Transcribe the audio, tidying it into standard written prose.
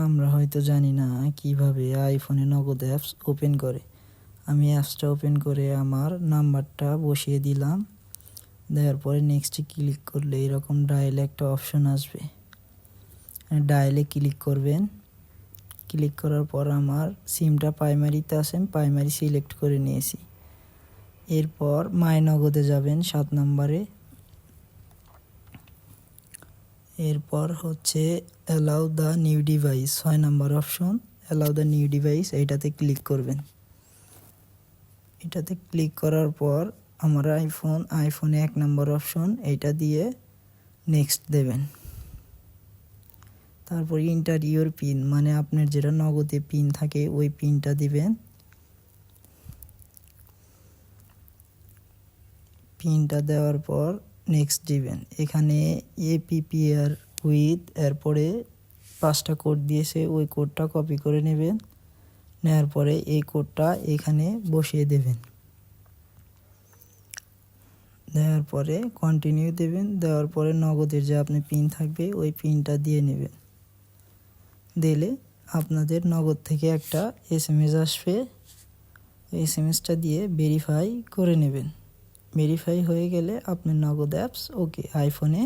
আমরা হয়তো জানি না কিভাবে আইফোনে নগদ অ্যাপস ওপেন করে। আমি অ্যাপসটা ওপেন করে আমার নাম্বারটা বসিয়ে দিলাম। দেওয়ার পরে নেক্সটে ক্লিক করলে এরকম ডায়ালে একটা অপশন আসবে। ডায়ালে ক্লিক করবেন। ক্লিক করার পর আমার সিমটা প্রাইমারিতে আসেন, প্রাইমারি সিলেক্ট করে নিয়েছি। এরপর মাই নগদে যাবেন 7 নম্বরে। এরপর হচ্ছে allow the new device 6 number option, allow the new device, এইটাতে ক্লিক করবেন। এটাতে ক্লিক করার পর আমার আইফোনে 1 নম্বর অপশন, এইটা দিয়ে নেক্সট দেবেন। তারপর ইন্টার ইউর পিন, মানে আপনার যেটা নগদে পিন থাকে ওই পিনটা দিবেন। পিনটা দেওয়ার পর নেক্সট দিবেন। এখানে এপিপিআর উইথ এরপরে 5টা কোড দিয়েছে, ওই কোডটা কপি করে নেবেন। নেওয়ার পরে এই কোডটা এখানে বসিয়ে দেবেন। দেওয়ার পরে কন্টিনিউ দেবেন। দেওয়ার পরে নগদের যে আপনি পিন থাকবে ওই পিনটা দিয়ে নেবেন। দিলে আপনাদের নগদ থেকে একটা এসএমএস আসবে। ওই এসএমএসটা দিয়ে ভেরিফাই করে নেবেন। ভেরিফাই হয়ে গেলে আপনার নগদ অ্যাপস ওকে আইফোনে